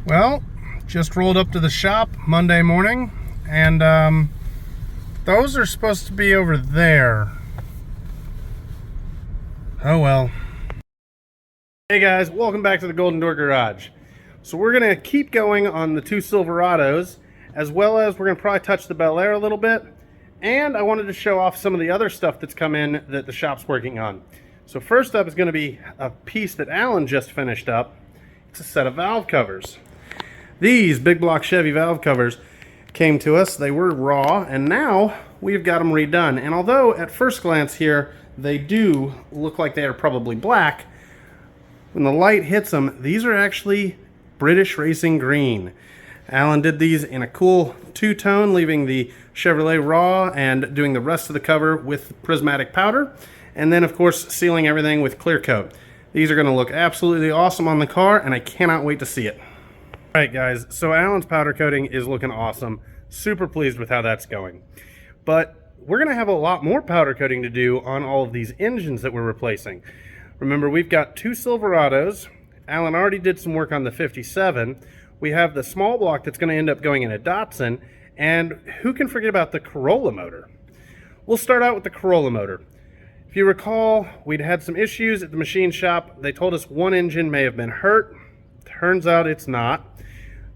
Well, just rolled up to the shop Monday morning, and those are supposed to be over there. Oh well. Hey guys, welcome back to the Golden Door Garage. So we're gonna keep going on the two Silverados, as well as we're gonna probably touch the Bel Air a little bit, and I wanted to show off some of the other stuff that's come in that the shop's working on. So first up is gonna be a piece that Alan just finished up. It's a set of valve covers. These big block Chevy valve covers came to us. They were raw, and now we've got them redone. And although at first glance here they do look like they are probably black, when the light hits them, these are actually British Racing Green. Alan did these in a cool two-tone, leaving the Chevrolet raw and doing the rest of the cover with prismatic powder, and then of course sealing everything with clear coat. These are going to look absolutely awesome on the car, and I cannot wait to see it. Alright guys, so Alan's powder coating is looking awesome. Super pleased with how that's going. But we're going to have a lot more powder coating to do on all of these engines that we're replacing. Remember, we've got two Silverados. Alan already did some work on the 57. We have the small block that's going to end up going in a Datsun. And who can forget about the Corolla motor? We'll start out with the Corolla motor. If you recall, we'd had some issues at the machine shop. They told us one engine may have been hurt. Turns out it's not.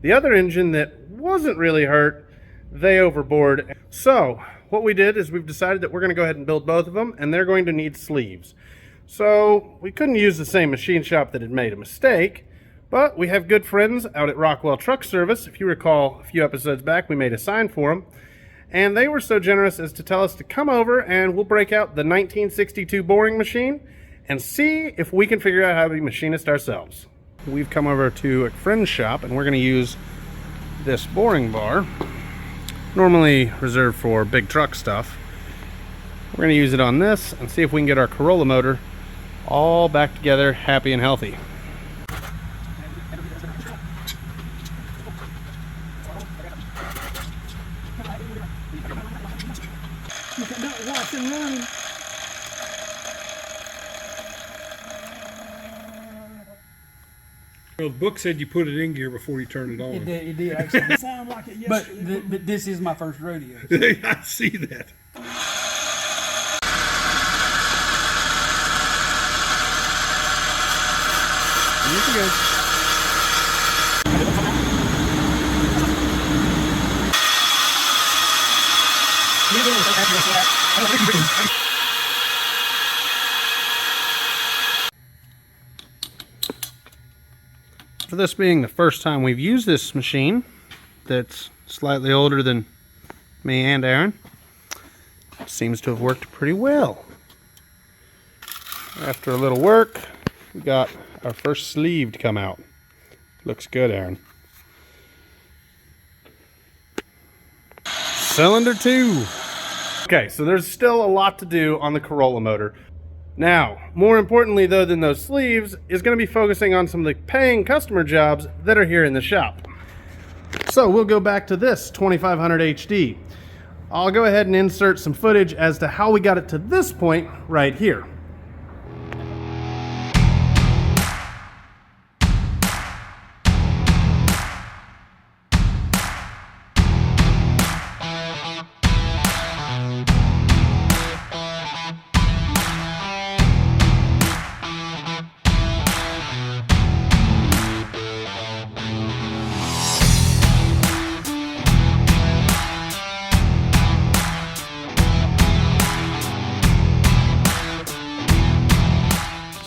The other engine that wasn't really hurt, they overboard. So what we did is we've decided that we're going to go ahead and build both of them, and they're going to need sleeves. So we couldn't use the same machine shop that had made a mistake, but we have good friends out at Rockwell Truck Service. If you recall, a few episodes back we made a sign for them, and they were so generous as to tell us to come over and we'll break out the 1962 boring machine and see if we can figure out how to be machinists ourselves. We've come over to a friend's shop, and we're going to use this boring bar, normally reserved for big truck stuff. We're going to use it on this and see if we can get our Corolla motor all back together, happy and healthy. Well, the book said you put it in gear before you turn it on. It did actually. It sounded like it yesterday. But this is my first rodeo. I see that. Here she goes. For this being the first time we've used this machine, that's slightly older than me and Aaron, it seems to have worked pretty well. After a little work, we got our first sleeve to come out. Looks good, Aaron. Cylinder 2. Okay, so there's still a lot to do on the Corolla motor. Now, more importantly though than those sleeves, is going to be focusing on some of the paying customer jobs that are here in the shop. So we'll go back to this 2500 HD. I'll go ahead and insert some footage as to how we got it to this point right here.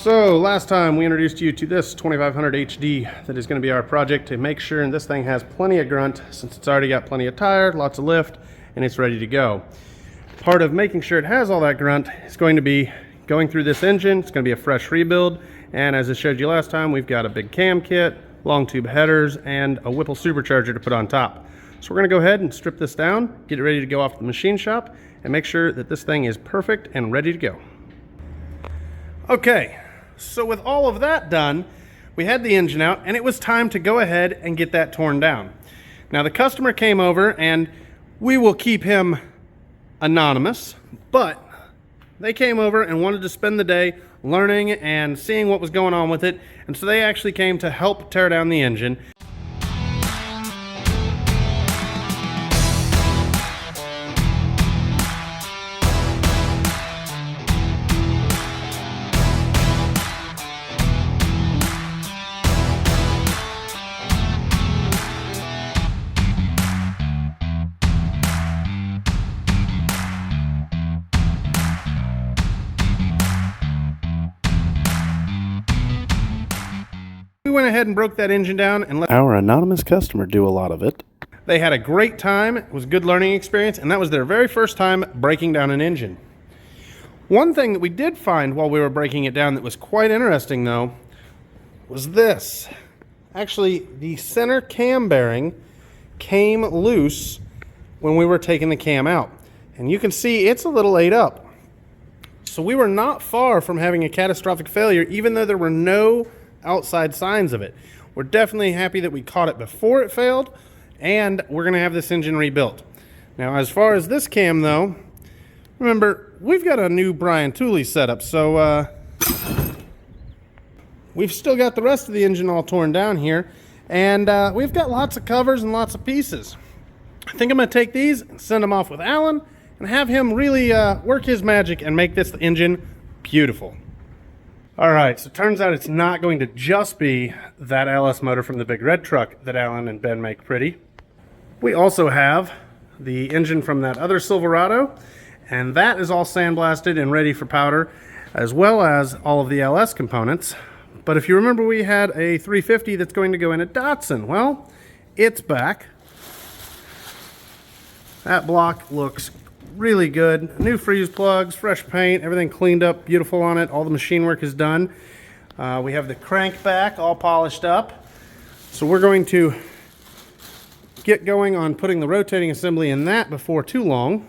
So last time we introduced you to this 2500 HD that is going to be our project to make sure this thing has plenty of grunt, since it's already got plenty of tire, lots of lift, and it's ready to go. Part of making sure it has all that grunt is going to be going through this engine. It's going to be a fresh rebuild, and as I showed you last time, we've got a big cam kit, long tube headers, and a Whipple supercharger to put on top. So we're going to go ahead and strip this down, get it ready to go off the machine shop, and make sure that this thing is perfect and ready to go. Okay. So with all of that done, we had the engine out, and it was time to go ahead and get that torn down. Now the customer came over, and we will keep him anonymous, but they came over and wanted to spend the day learning and seeing what was going on with it, and so they actually came to help tear down the engine. went ahead and broke that engine down and let our anonymous customer do a lot of it. They had a great time. It was a good learning experience, and that was their very first time breaking down an engine. One thing that we did find while we were breaking it down that was quite interesting, though, was this. Actually, the center cam bearing came loose when we were taking the cam out. And you can see it's a little ate up. So we were not far from having a catastrophic failure, even though there were no outside signs of it. We're definitely happy that we caught it before it failed, and we're going to have this engine rebuilt. Now, as far as this cam, though, remember, we've got a new Brian Tooley setup, so we've still got the rest of the engine all torn down here, and we've got lots of covers and lots of pieces. I think I'm going to take these and send them off with Alan and have him really work his magic and make this engine beautiful. All right, so it turns out it's not going to just be that LS motor from the big red truck that Alan and Ben make pretty. We also have the engine from that other Silverado, and that is all sandblasted and ready for powder, as well as all of the LS components. But if you remember, we had a 350 that's going to go in a Datsun. Well, it's back. That block looks really good. New freeze plugs, fresh paint, everything cleaned up, beautiful on it. All the machine work is done. We have the crank back all polished up. So we're going to get going on putting the rotating assembly in that before too long.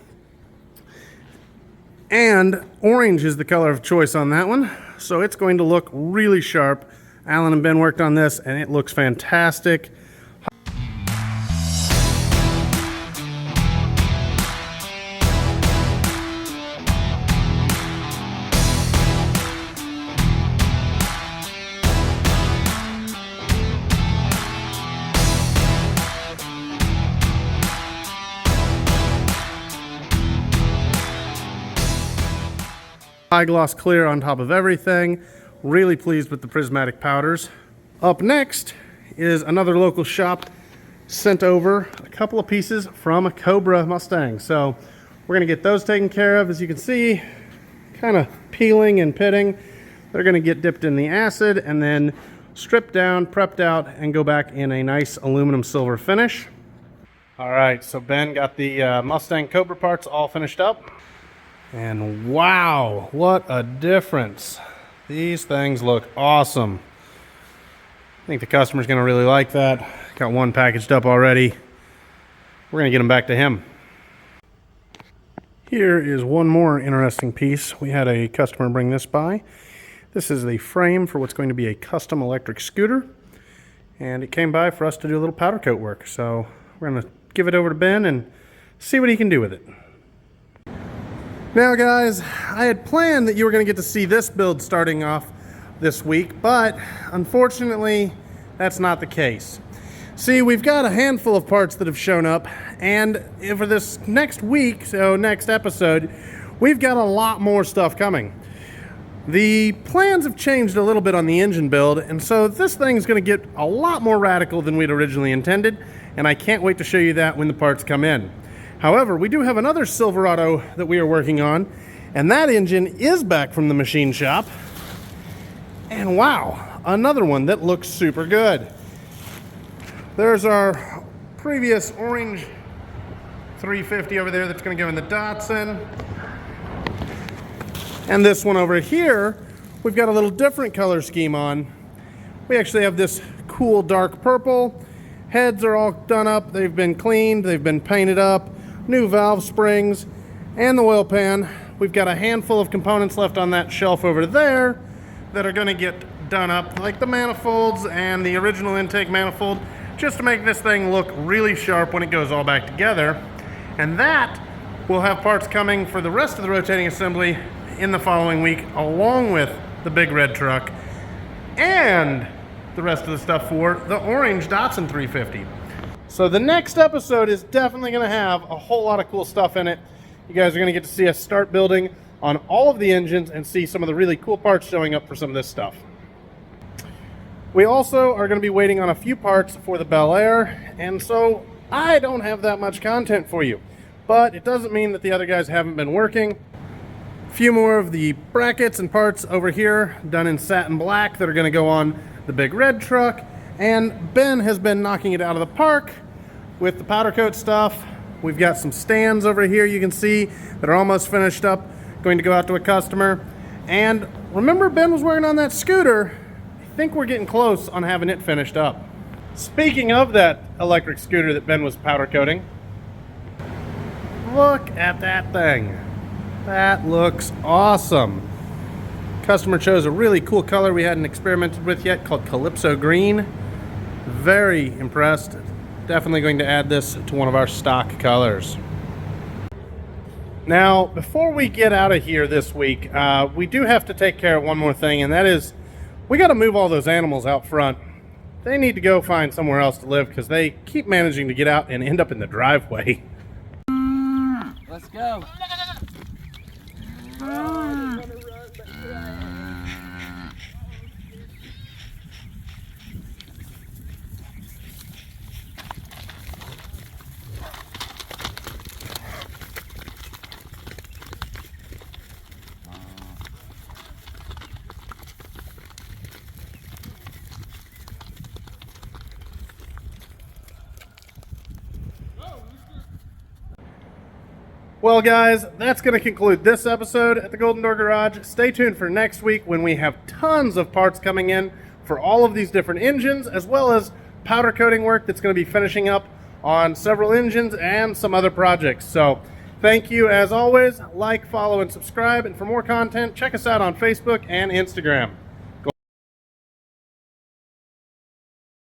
And orange is the color of choice on that one. So it's going to look really sharp. Alan and Ben worked on this and it looks fantastic. High gloss clear on top of everything. Really pleased with the prismatic powders. Up next is another local shop sent over a couple of pieces from a Cobra Mustang. So we're gonna get those taken care of. As you can see, kind of peeling and pitting. They're gonna get dipped in the acid and then stripped down, prepped out, and go back in a nice aluminum silver finish. All right, so Ben got the Mustang Cobra parts all finished up. And wow, what a difference. These things look awesome. I think the customer's gonna really like that. Got one packaged up already. We're gonna get them back to him. Here is one more interesting piece. We had a customer bring this by. This is the frame for what's going to be a custom electric scooter. And it came by for us to do a little powder coat work. So we're gonna give it over to Ben and see what he can do with it. Now guys, I had planned that you were going to get to see this build starting off this week, but unfortunately that's not the case. See, we've got a handful of parts that have shown up, and for this next week, so next episode, we've got a lot more stuff coming. The plans have changed a little bit on the engine build, and so this thing's going to get a lot more radical than we'd originally intended, and I can't wait to show you that when the parts come in. However, we do have another Silverado that we are working on, and that engine is back from the machine shop. And wow, another one that looks super good. There's our previous orange 350 over there that's going to go in the Datsun. And this one over here, we've got a little different color scheme on. We actually have this cool dark purple. Heads are all done up, they've been cleaned, they've been painted up. New valve springs and the oil pan. We've got a handful of components left on that shelf over there that are going to get done up, like the manifolds and the original intake manifold, just to make this thing look really sharp when it goes all back together. And that will have parts coming for the rest of the rotating assembly in the following week, along with the big red truck and the rest of the stuff for the orange Datsun 350. So the next episode is definitely going to have a whole lot of cool stuff in it. You guys are going to get to see us start building on all of the engines and see some of the really cool parts showing up for some of this stuff. We also are going to be waiting on a few parts for the Bel Air, and so I don't have that much content for you. But it doesn't mean that the other guys haven't been working. A few more of the brackets and parts over here done in satin black that are going to go on the big red truck, and Ben has been knocking it out of the park with the powder coat stuff. We've got some stands over here you can see that are almost finished up, going to go out to a customer. And remember, Ben was working on that scooter. I think we're getting close on having it finished up. Speaking of that electric scooter that Ben was powder coating, look at that thing. That looks awesome. Customer chose a really cool color we hadn't experimented with yet called Calypso Green. Very impressed. Definitely going to add this to one of our stock colors. Now, before we get out of here this week, we do have to take care of one more thing, and that is we got to move all those animals out front. They need to go find somewhere else to live because they keep managing to get out and end up in the driveway. Let's go. Well, guys, that's going to conclude this episode at the Golden Door Garage. Stay tuned for next week when we have tons of parts coming in for all of these different engines, as well as powder coating work that's going to be finishing up on several engines and some other projects. So thank you as always. Like, follow, and subscribe. And for more content, check us out on Facebook and Instagram.